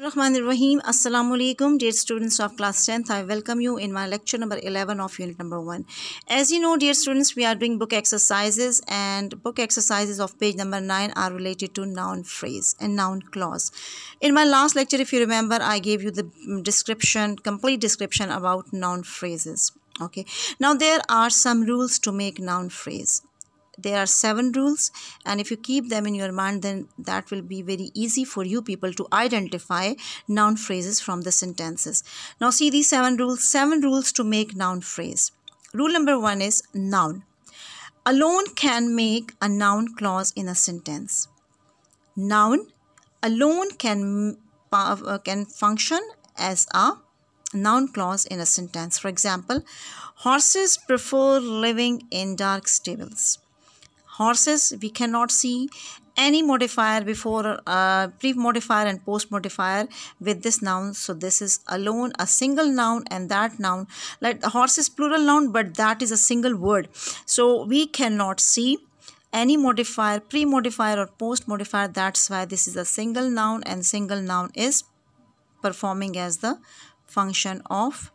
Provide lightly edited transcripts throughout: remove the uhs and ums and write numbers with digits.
Bismillahirrahmanirrahim. Assalamu alaikum, dear students of class 10th. I welcome you in my lecture number 11 of unit number 1. As you know, dear students, we are doing book exercises, and book exercises of page number 9 are related to noun phrase and noun clause. In my last lecture, if you remember, I gave you the complete description about noun phrases. Okay. Now there are some rules to make noun phrase. There are 7 rules, and if you keep them in your mind, then that will be very easy for you people to identify noun phrases from the sentences. Now see these 7 rules to make noun phrase. Rule number 1 is noun alone can make a noun clause in a sentence. Noun alone can function as a noun clause in a sentence. For example, horses prefer living in dark stables. Horses, we cannot see any modifier before pre-modifier and post-modifier with this noun. So this is alone a single noun, and that noun, like the horse is plural noun, but that is a single word. So we cannot see any modifier, pre-modifier or post-modifier. That's why this is a single noun, and single noun is performing as the function of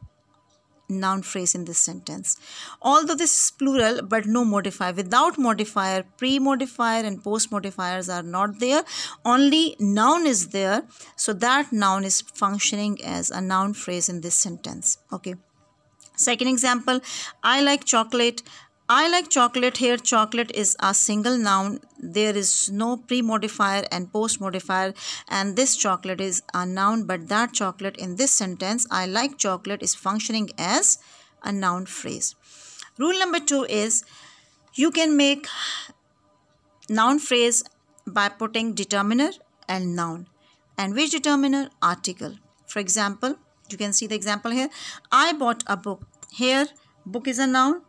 noun phrase in this sentence. Although this is plural but no modifier, without modifier, pre-modifier and post-modifiers are not there, only noun is there, so that noun is functioning as a noun phrase in this sentence. Okay, second example, I like chocolate. I like chocolate. Here chocolate is a single noun, there is no pre-modifier and post-modifier, and this chocolate is a noun, but that chocolate in this sentence, I like chocolate, is functioning as a noun phrase. Rule number 2 is you can make noun phrase by putting determiner and noun. And which determiner? Article. For example, you can see the example here. I bought a book. Here book is a noun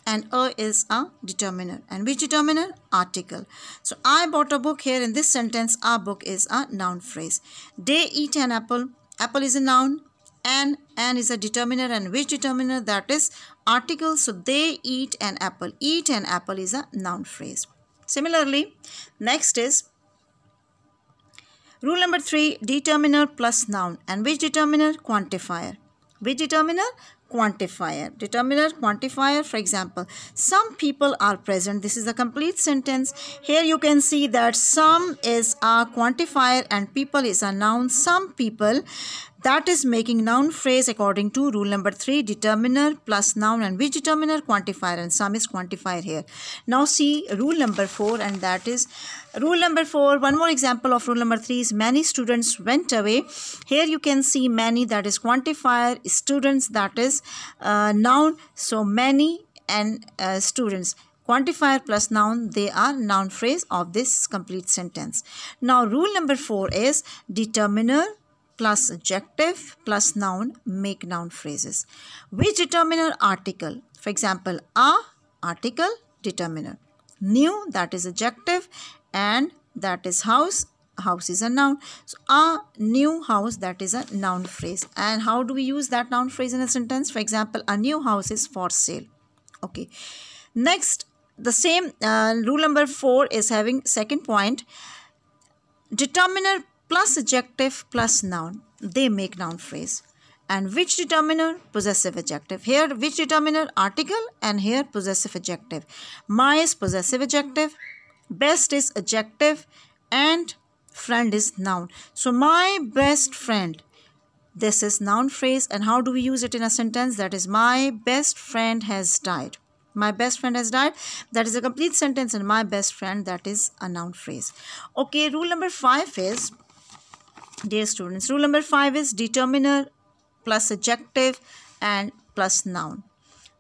and a is a determiner. And which determiner? Article. So I bought a book. Here in this sentence, a book is a noun phrase. They eat an apple. Apple is a noun, and is a determiner. And which determiner? That is article. So they eat an apple. Eat an apple is a noun phrase. Similarly, next is rule number 3, determiner plus noun. And which determiner? Quantifier. Which determiner? Quantifier. Determiner, quantifier. For example, some people are present. This is a complete sentence. Here you can see that some is a quantifier and people is a noun. Some people, that is making noun phrase according to rule number 3, determiner plus noun. And which determiner? Quantifier, and some is quantifier here. Now see rule number 4, and that is rule number 4. One more example of rule number 3 is many students went away. Here you can see many, that is quantifier, students, that is noun. So many and students, quantifier plus noun, they are noun phrase of this complete sentence. Now rule number 4 is determiner plus adjective plus noun make noun phrases. Which determiner? Article. For example, a, article, determiner. New, that is adjective, and that is house. House is a noun. So a new house, that is a noun phrase. And how do we use that noun phrase in a sentence? For example, a new house is for sale. Okay. Next, the same rule number 4 is having second point, determiner plus adjective plus noun, they make noun phrase. And which determiner? Possessive adjective. Here which determiner? Article, and here possessive adjective. My is possessive adjective, best is adjective, and friend is noun. So my best friend, this is noun phrase. And how do we use it in a sentence? That is my best friend has died. My best friend has died, that is a complete sentence, and my best friend, that is a noun phrase. Okay, rule number 5 is, dear students, rule number 5 is determiner plus adjective and plus noun.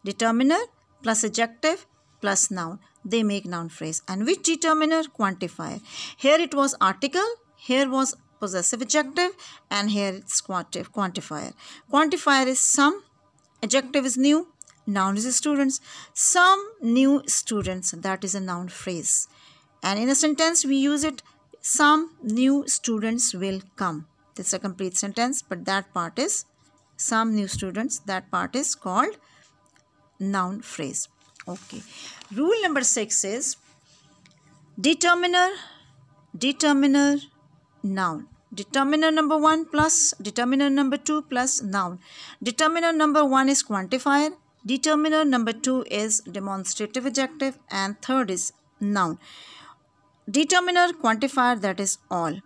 Determiner plus adjective plus noun, they make noun phrase. And which determiner? Quantifier. Here it was article, here was possessive adjective, and here it's quantifier. Quantifier is some, adjective is new, noun is students. Some new students, that is a noun phrase. And in a sentence we use it, some new students will come. This is a complete sentence, but that part is some new students, that part is called noun phrase. Okay. Rule number 6 is determiner, noun. Determiner number 1 plus determiner number 2 plus noun. Determiner number 1 is quantifier. Determiner number 2 is demonstrative adjective, and third is noun. Determiner, quantifier, that is all.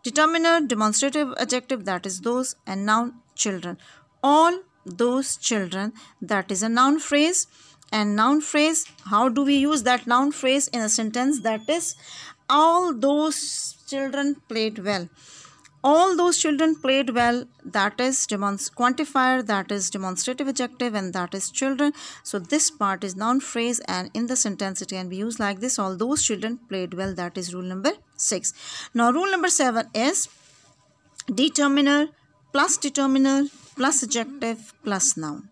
Determiner, demonstrative adjective, that is those, and noun, children. All those children, that is a noun phrase. And noun phrase, how do we use that noun phrase in a sentence? That is, all those children played well. All those children played well, that is quantifier, that is demonstrative adjective, and that is children. So this part is noun phrase, and in the sentence it can be used like this: all those children played well. That is rule number 6. Now rule number 7 is determiner plus adjective plus noun.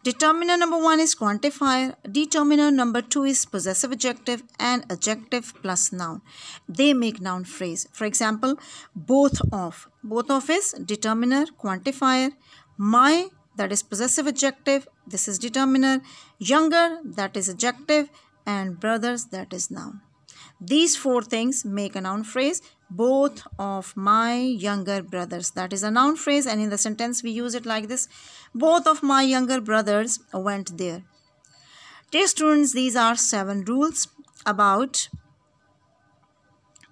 Determiner number 1 is quantifier. Determiner number 2 is possessive adjective, and adjective plus noun. They make noun phrase. For example, both of. Both of is determiner, quantifier. My, that is possessive adjective. This is determiner. Younger, that is adjective. And brothers, that is noun. These 4 things make a noun phrase. Both of my younger brothers, that is a noun phrase, and in the sentence we use it like this: both of my younger brothers went there. Dear students, these are 7 rules about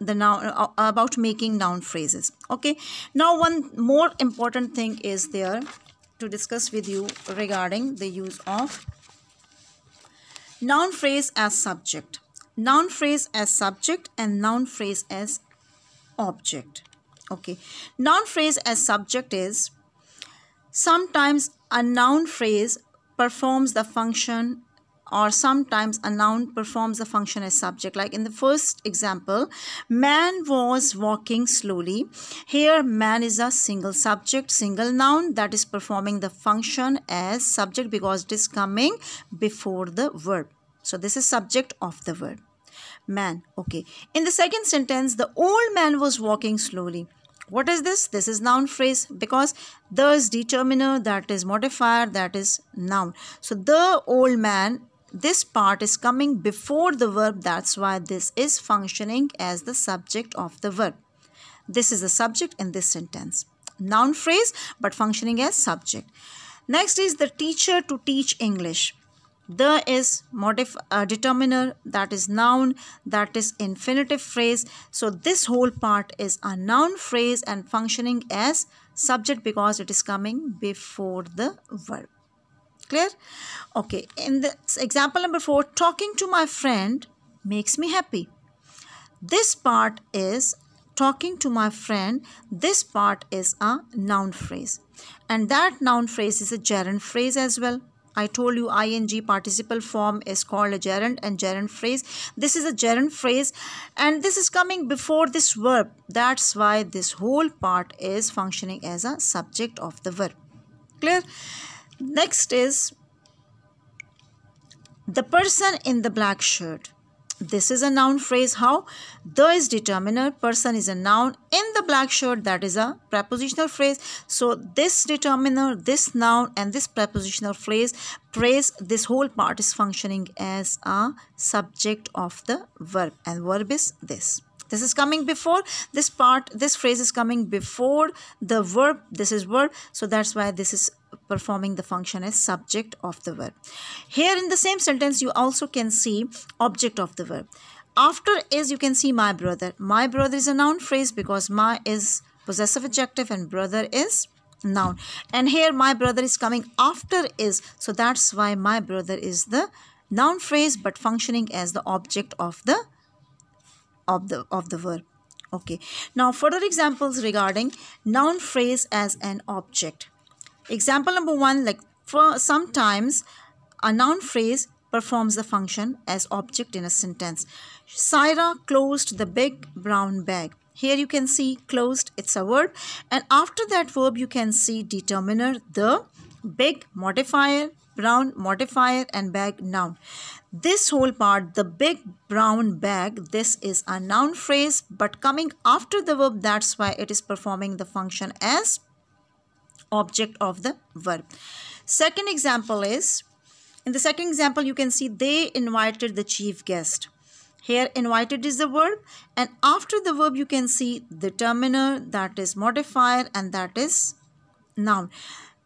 the noun, about making noun phrases. Okay, now one more important thing is there to discuss with you regarding the use of noun phrase as subject. Noun phrase as subject and noun phrase as object. Okay, noun phrase as subject is sometimes a noun phrase performs the function, or sometimes a noun performs the function as subject. Like in the first example, man was walking slowly. Here man is a single subject, single noun that is performing the function as subject because it is coming before the verb. So this is subject of the verb, man. Okay, in the second sentence, the old man was walking slowly. What is this? This is noun phrase because the is determiner, that is modifier, that is noun. So the old man, this part is coming before the verb. That's why this is functioning as the subject of the verb. This is the subject in this sentence. Noun phrase but functioning as subject. Next is the teacher to teach English. The is determiner, that is noun, that is infinitive phrase. So this whole part is a noun phrase and functioning as subject because it is coming before the verb. Clear? Okay, in this example number 4, talking to my friend makes me happy. This part is talking to my friend. This part is a noun phrase, and that noun phrase is a gerund phrase as well. I told you ing participle form is called a gerund and gerund phrase. This is a gerund phrase and this is coming before this verb. That's why this whole part is functioning as a subject of the verb. Clear? Next is the person in the black shirt. This is a noun phrase. How? The is determiner, person is a noun, in the black shirt, that is a prepositional phrase. So this determiner, this noun and this prepositional phrase, this whole part is functioning as a subject of the verb, and verb is this. This is coming before this part. This phrase is coming before the verb. This is verb. So that's why this is performing the function as subject of the verb. Here in the same sentence, you also can see object of the verb. After is, you can see my brother. My brother is a noun phrase because my is possessive adjective and brother is noun. And here my brother is coming after is. So that's why my brother is the noun phrase but functioning as the object of the verb. Okay, now further examples regarding noun phrase as an object. Example number 1, like for sometimes a noun phrase performs the function as object in a sentence. Saira closed the big brown bag. Here you can see closed, it's a verb, and after that verb you can see determiner, the, big modifier, brown modifier, and bag noun. This whole part, the big brown bag, this is a noun phrase but coming after the verb. That's why it is performing the function as object of the verb. Second example is, in the second example you can see they invited the chief guest. Here invited is the verb, and after the verb you can see determiner, that is modifier, and that is noun.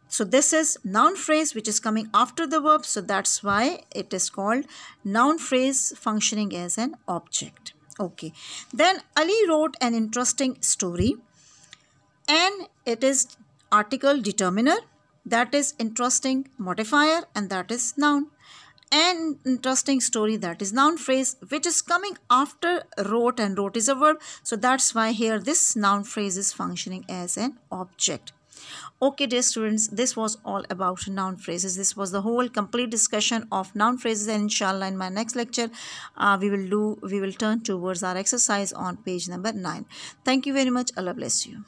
So this is noun phrase which is coming after the verb, so that's why it is called noun phrase functioning as an object. Okay, then Ali wrote an interesting story, and it is article determiner, that is interesting modifier, and that is noun. An interesting story, that is noun phrase which is coming after wrote, and wrote is a verb, so that's why here this noun phrase is functioning as an object. Okay dear students, this was all about noun phrases. This was the whole complete discussion of noun phrases, and inshallah in my next lecture we will turn towards our exercise on page number 9. Thank you very much. Allah bless you.